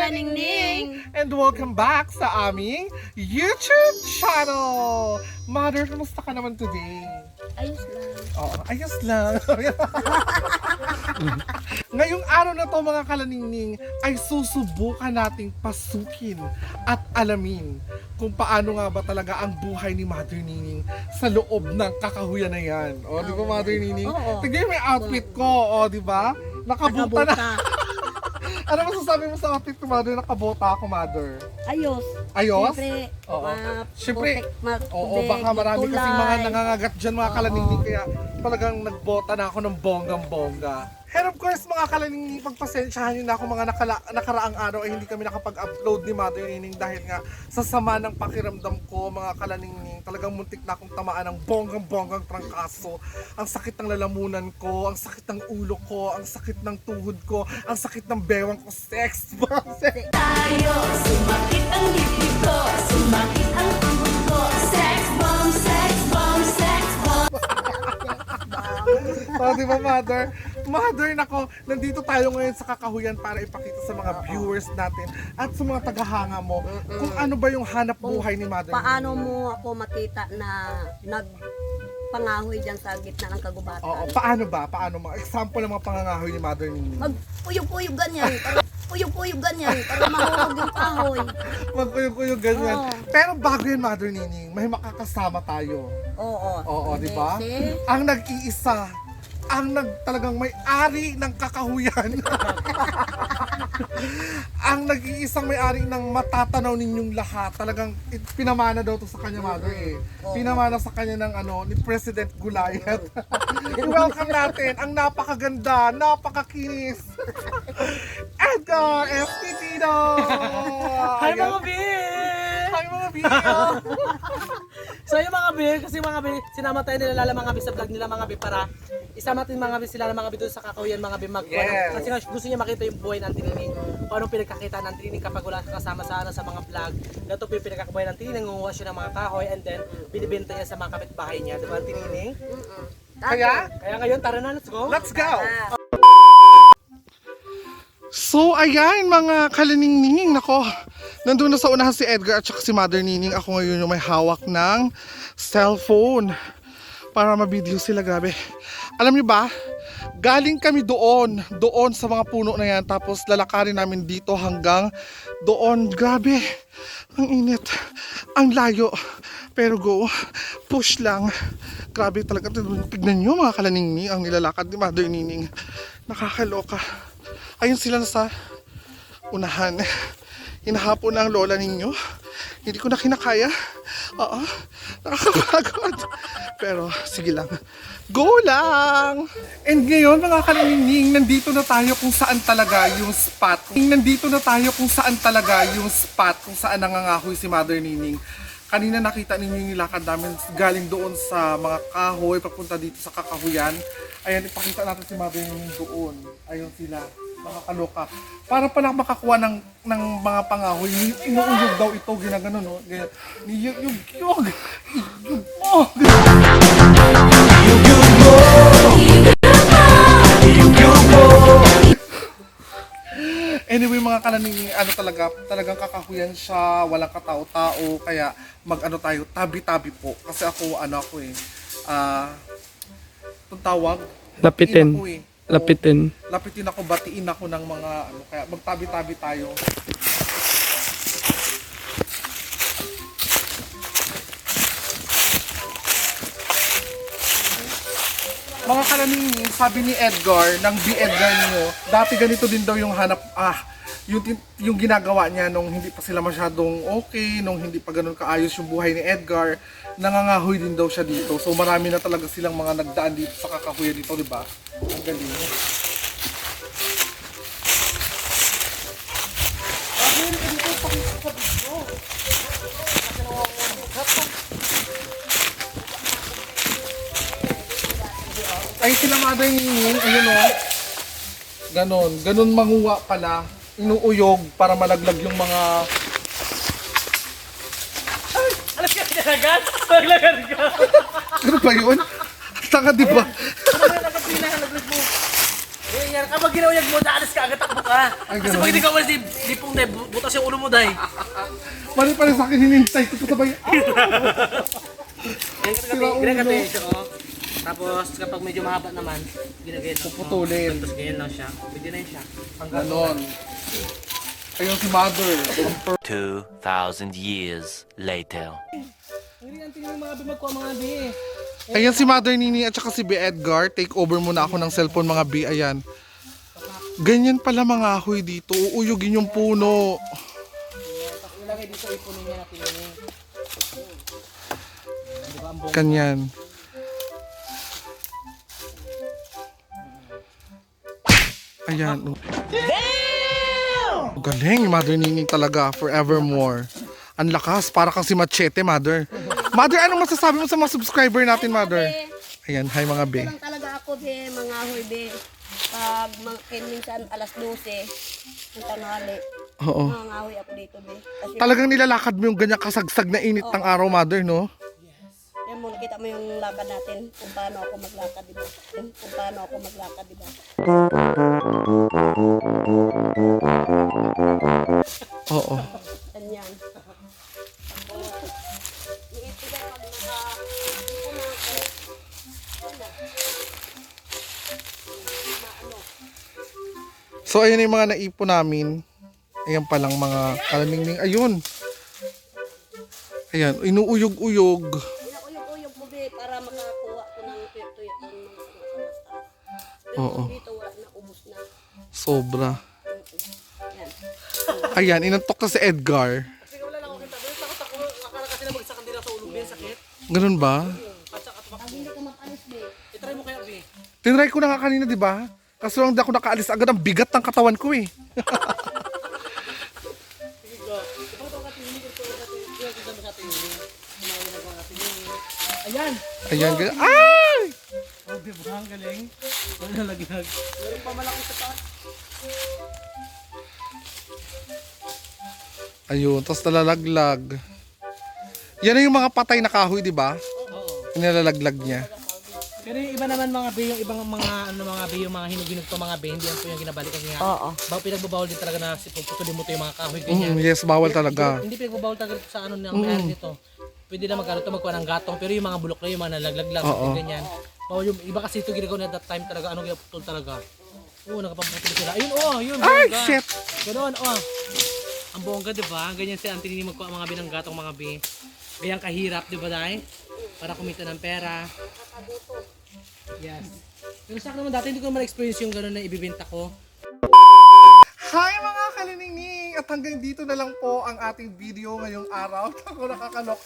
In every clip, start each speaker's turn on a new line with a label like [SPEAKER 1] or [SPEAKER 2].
[SPEAKER 1] Kalaningning!
[SPEAKER 2] And welcome back sa aming YouTube channel! Mother, kamusta ka naman today?
[SPEAKER 1] Ayos lang.
[SPEAKER 2] Oo, ayos lang. Ngayong araw na to mga kalaningning ay susubukan nating pasukin at alamin kung paano nga ba talaga ang buhay ni Mother Nining sa loob ng kakahuyan na yan. O, di ba Mother Nining?
[SPEAKER 1] Oo.
[SPEAKER 2] Tignan mo yung outfit ko, o, di ba? Nakabuta na. Ano masasabi mo sa outfit ko, Mother? Nakabota ako, Mother.
[SPEAKER 1] Ayos.
[SPEAKER 2] Ayos?
[SPEAKER 1] Siyempre,
[SPEAKER 2] Oo. Siyempre,
[SPEAKER 1] putik,
[SPEAKER 2] oo, baka marami kasing mga nangangagat dyan mga kalaningning, kaya talagang nagbota na ako ng bonggang-bongga. And of course mga kalaningning, pagpasensyahan nyo na ako mga nakaraang araw ay hindi kami nakapag-upload ni Mother Nining dahil nga sa sama ng pakiramdam ko mga kalaningning, talagang muntik na akong tamaan ng bonggang-bonggang trangkaso. Ang sakit ng lalamunan ko, ang sakit ng ulo ko, ang sakit ng tuhod ko, ang sakit ng bewang ko, sex bomb, sex
[SPEAKER 3] Tayo, sumakit ang dibdib ko, sumakit ang tuhod ko. Sex bomb, sex bomb, sex bomb.
[SPEAKER 2] So, di ba, Mother? Mother, nako, nandito tayo ngayon sa kakahuyan para ipakita sa mga viewers natin at sa mga tagahanga mo kung ano ba yung hanap buhay ni Mother.
[SPEAKER 1] Paano mo ako makita na nagpangahoy dyan sa gitna ng kagubatan?
[SPEAKER 2] Oo, paano ba? Paano mga example ng mga pangangahoy ni Mother Nining?
[SPEAKER 1] Magpuyog-puyog ganyan. Puyog-puyog ganyan. Para mahulog yung kahoy.
[SPEAKER 2] Magkuyog-kuyog ganyan.
[SPEAKER 1] Oo.
[SPEAKER 2] Pero bago yun, Mother Nining, may makakasama tayo.
[SPEAKER 1] Oo.
[SPEAKER 2] Oo, di ba?
[SPEAKER 1] Kasi,
[SPEAKER 2] Ang nag-iisa, ang talagang may-ari ng kakahuyan. Ang nag-iisang may-ari ng matatanaw ninyong lahat. Talagang pinamana daw to sa kanya, Mother eh. Pinamana sa kanya ng ni President Gulayat. Welcome natin ang napakaganda, napakakinis. Edgar Espitino!
[SPEAKER 4] Hi mga Bill!
[SPEAKER 2] Hi mga video!
[SPEAKER 4] So yung mga Bill, kasi mga Bill, sinama tayo nila Lala mga Bill sa vlog nila mga Bill para isama natin mga Bill sila mga Bill doon sa kakahuyan mga Bill
[SPEAKER 2] Yes.
[SPEAKER 4] Kasi gusto niya makita yung buhay ng Tinining, kung anong pinagkakita ng Tinining kapag wala kasama sa sa mga vlog. Ito po yung pinagkakabuhay ng Tinining, nangunguha siya ng mga kahoy and then binibenta niya sa mga kapitbahay niya, di ba Tinining?
[SPEAKER 2] Kaya,
[SPEAKER 4] Kaya ngayon, tara na, let's go!
[SPEAKER 2] let's go! So, ayan mga kalaningning, nako, nandun na sa unahan si Edgar at saka si Mother Nining. Ako ngayon yung may hawak ng cellphone para ma-video sila, grabe. Alam niyo ba, galing kami doon sa mga puno na yan, tapos lalakarin namin dito hanggang doon. Grabe, ang init, ang layo. Pero go, push lang. Grabe talaga, tignan nyo mga kalaningning, ang nilalakad ni Mother Nining. Nakakaloka. Ayun sila sa unahan. Hinahapon na ang lola ninyo. Hindi ko na kinakaya. Oo, nakakapagod. Pero sige lang. Go lang! And ngayon mga kalaningning, nandito na tayo kung saan talaga yung spot. Nandito na tayo kung saan talaga yung spot kung saan nangangahoy si Mother Nining. Kanina nakita ninyo yung nilakad namin galing doon sa mga kahoy papunta dito sa kakahuyan. Ayan, ipakita natin si Mother Nining doon. Ayun sila. Mga kaloka. Para pala makakuha ng mga pangahoy, inuuyog daw ito, ginagano, no? Niyug-yug. Anyway mga kalaningning, talagang kakahuyan siya, walang katao-tao, kaya tayo, tabi-tabi po. Kasi ako, itong tawag,
[SPEAKER 5] Lapitin.
[SPEAKER 2] ako eh.
[SPEAKER 5] Lapitin.
[SPEAKER 2] Lapitin ako, batiin ako ng mga kaya magtabi-tabi tayo. Mga kalaningning, sabi ni Edgar, ng B-Edgar niyo, dati ganito din daw yung yung ginagawa niya nung hindi pa sila masyadong okay, nung hindi pa ganun kaayos yung buhay ni Edgar, nangangahoy din daw siya dito. So marami na talaga silang mga nagdaan dito sa kakahuyan dito, di ba? Ang galing. Ay sila Mother Nining, ayun o. Ganon manguwa pala. Inuuyog para malaglag yung mga...
[SPEAKER 4] Alam ka, kinalagan? Maglagan ka!
[SPEAKER 2] Ano ba yun? Tanga di ba?
[SPEAKER 4] Ano na nagpila, naglag mo? ganyan. Kapag ginawag mo, naalis ka, agad takbo ka.
[SPEAKER 2] Ay,
[SPEAKER 4] Kasi
[SPEAKER 2] ganun.
[SPEAKER 4] pag hindi ka umalis, di pong butas yung ulo mo, day.
[SPEAKER 2] Mali pa rin sa akin, hinintay ko sabay.
[SPEAKER 4] Ganyan ka, Tesyo, oh. Tapos, kapag medyo mahaba naman, ginagayan lang.
[SPEAKER 2] Puputulin.
[SPEAKER 4] Tapos, ganyan lang siya. Pwede na yun siya.
[SPEAKER 2] Ganon. Ayun si mother.
[SPEAKER 5] 2,000 years later.
[SPEAKER 4] Ang tingin ng mga bimagkuha mga bi.
[SPEAKER 2] Ayan si Mother Nini at saka si B. Edgar. Take over muna ako ng cellphone mga B. Ayan. Ganyan pala mga ahoy dito. Uuyugin yung puno.
[SPEAKER 4] Ilagay dito ipunin niya na pinunin. Diba ang buong
[SPEAKER 2] Ganyan. Ayan. Galing, Mother Nini talaga. Forevermore. Ang lakas. Para kang si Machete, Mother. Mother, anong masasabi mo sa mga subscriber natin, Mother? Ayan, hi mga B.
[SPEAKER 1] Ito lang talaga ako, be, mga ahoy, be. Pag minsan alas 12, ng tanghali,
[SPEAKER 2] Oo.
[SPEAKER 1] mga ahoy ako dito, be. Kasi,
[SPEAKER 2] Talagang nilalakad mo yung ganyang kasagsag na init ng araw, Mother, no?
[SPEAKER 1] yan mo, nakita mo yung lakad natin, kung paano ako maglakad, diba? Kung paano ako maglakad, diba?
[SPEAKER 2] Oo.
[SPEAKER 1] Ganyan.
[SPEAKER 2] So, ayun yung mga naipon namin. Ayan palang mga kalamingning. Ayun. Ayan, inuuyog-uyog.
[SPEAKER 1] Uyog-uyog mo, be, para makakuha ko ng tuyo-tuyo ng mga Pero
[SPEAKER 2] Oo.
[SPEAKER 1] dito, wala na, ubos na.
[SPEAKER 2] Sobra.
[SPEAKER 1] Yan.
[SPEAKER 2] Ayan, inantok na si Edgar.
[SPEAKER 4] Kasi wala lang ako kita. Pero takot ako. Akala kasi na magsakan din ako sa ulo. Bien, sakit.
[SPEAKER 2] Ganun ba?
[SPEAKER 4] Patsak at
[SPEAKER 1] Pag hindi ka mapalis, be,
[SPEAKER 4] itry mo kaya, Bi.
[SPEAKER 2] Tinry ko na nga kanina, di ba? Kaso lang di ako nakaalis agad. Ang bigat ng katawan ko eh.
[SPEAKER 4] Ayan!
[SPEAKER 2] Ayan, ganyan. Ay!
[SPEAKER 4] Oh, di ba? Ang galing. Wala laglag. Meron pa malaki sa taas.
[SPEAKER 2] Ayun, tapos nalalaglag. Yan na yung mga patay na kahoy, di ba?
[SPEAKER 4] Oo.
[SPEAKER 2] Nilalaglag niya.
[SPEAKER 4] Pero yung iba naman mga bi, yung ibang mga ano mga bi, yung mga hinuginog to mga bi, hindi yan po yung ginabalik kasi nga.
[SPEAKER 1] Oo.
[SPEAKER 4] Pinagbabawal din talaga na si puputulin mo to yung mga kahoy ganyan.
[SPEAKER 2] Yes, bawal talaga.
[SPEAKER 4] Hindi pinagbabawal talaga sa ano ng may-ari nito. Pwede na magkaroon to magkuha ng gatong, pero yung mga bulok na yung mga nalaglag lang,
[SPEAKER 2] Oo.
[SPEAKER 4] ganyan. Bawal yung iba kasi ito ginagawa na that time talaga, ano ginaputol talaga. Oo, nagpamputol sila. Ayun, oh, yun.
[SPEAKER 2] Ay,
[SPEAKER 4] bongga.
[SPEAKER 2] shit!
[SPEAKER 4] Ganoon, oh. Ang bongga, di ba? Ganyan si Auntie Nini magkuha mga binang gatong mga bi. Ganyang kahirap, di ba, Day? Para kumita ng pera. Yes. Pero sa akin naman dati, hindi ko naman experience yung gano'n na ibibenta ko.
[SPEAKER 2] Hi mga kaliningning! At hanggang dito na lang po ang ating video ngayong araw. Ako nakakalok.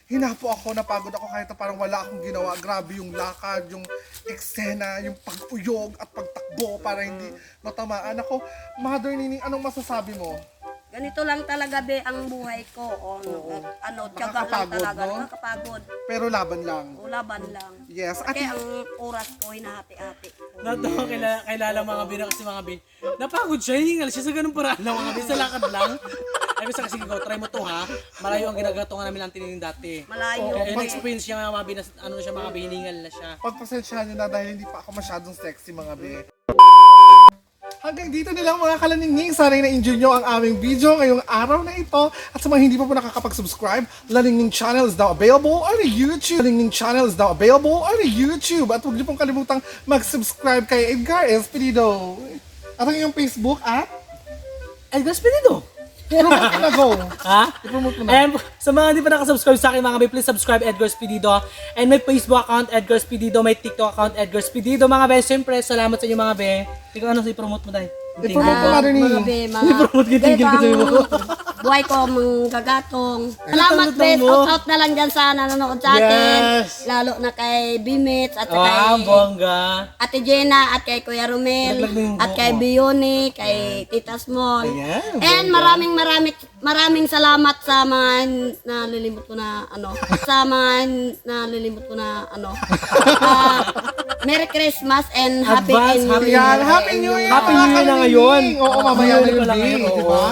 [SPEAKER 2] Hinapo ako, napagod ako kahit na parang wala akong ginawa. Grabe yung lakad, yung eksena, yung pag-uyog at pagtakbo para hindi matamaan ako. Mother Nining, anong masasabi mo?
[SPEAKER 1] Ganito lang talaga, be, ang buhay ko. O, tiyaga lang
[SPEAKER 2] Nakakapagod,
[SPEAKER 1] talaga.
[SPEAKER 2] no?
[SPEAKER 1] Nakakapagod.
[SPEAKER 2] Pero laban lang.
[SPEAKER 1] O, laban lang.
[SPEAKER 2] Yes. At
[SPEAKER 1] Kaya ang oras ko, hinahati-hati.
[SPEAKER 4] Nato, kailala mga bi na kasi mga bi. Napagod siya, hiningal siya sa ganung paraan lang mga bi. Sa lakad lang. Ay, basta kasi ikaw, try mo to ha. Malayo ang ginagatungan namin ang tinining dati.
[SPEAKER 1] Malayo.
[SPEAKER 4] Kaya in-experience siya mga bi na ano na siya mga bi, hiningal na siya.
[SPEAKER 2] pagpasensyahan nyo na dahil hindi pa ako masyadong sexy mga be. Hanggang dito na lang mga kalaningning. Sana'y na-enjoy nyo ang aming video ngayong araw na ito. At sa mga hindi pa po nakakapag-subscribe, Laningning Channel is now available on YouTube. Laningning Channel is now available on YouTube. At huwag nyo pong kalimutang mag-subscribe kay Edgar Espirido. At ang iyong Facebook at
[SPEAKER 4] Edgar Espirido!
[SPEAKER 2] promote ko na go.
[SPEAKER 4] Ha?
[SPEAKER 2] I-promote mo na.
[SPEAKER 4] And sa mga hindi pa nakasubscribe sa akin mga be, please subscribe Edgar Espirido. And may Facebook account Edgar Espirido, may TikTok account Edgar Espirido mga be. Siyempre, salamat sa inyo mga be. Ikaw ano sa i-promote mo dahil?
[SPEAKER 2] I-promote mo Mother Nining.
[SPEAKER 1] Mga be,
[SPEAKER 4] I-promote kita,
[SPEAKER 1] be,
[SPEAKER 4] tingin ko sa'yo.
[SPEAKER 1] buhay ko, mga gagatong. Salamat, be.
[SPEAKER 4] Tatang-tatang mo.
[SPEAKER 1] Out na lang dyan sa nanonood sa atin.
[SPEAKER 4] Yes.
[SPEAKER 1] Lalo na kay Bimits at
[SPEAKER 4] Wow,
[SPEAKER 1] kay
[SPEAKER 4] bongga.
[SPEAKER 1] Ate Jenna at kay Kuya Romel
[SPEAKER 4] Naglag na yung
[SPEAKER 1] at kay
[SPEAKER 4] buhok mo.
[SPEAKER 1] Bioni, kay Tita Small.
[SPEAKER 4] Ayan,
[SPEAKER 1] And maraming salamat sa mga nalilimot ko na ano. Merry Christmas and Happy
[SPEAKER 4] Advance,
[SPEAKER 1] New
[SPEAKER 4] Happy
[SPEAKER 1] Year.
[SPEAKER 2] Yan, Happy New Year!
[SPEAKER 4] Happy New Year na
[SPEAKER 2] mga
[SPEAKER 4] ngayon.
[SPEAKER 2] kaliningning. Oo, mamaya na yun
[SPEAKER 4] pa lang
[SPEAKER 2] din,
[SPEAKER 4] ngayon,
[SPEAKER 2] di
[SPEAKER 4] oo.
[SPEAKER 2] ba?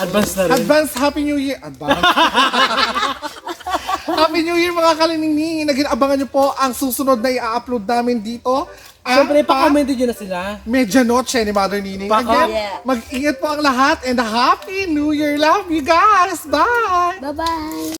[SPEAKER 4] Advance na rin.
[SPEAKER 2] Advance Happy New Year! Advance! Happy New Year mga kaliningning! Nag-abangan nyo po ang susunod na i-upload namin dito.
[SPEAKER 4] Siyempre, pa-comment nyo na sila.
[SPEAKER 2] Medianoche ni Mother Nining. Again,
[SPEAKER 1] Yeah.
[SPEAKER 2] mag-ingat po ang lahat and Happy New Year! Love you guys! Bye!
[SPEAKER 1] Bye-bye!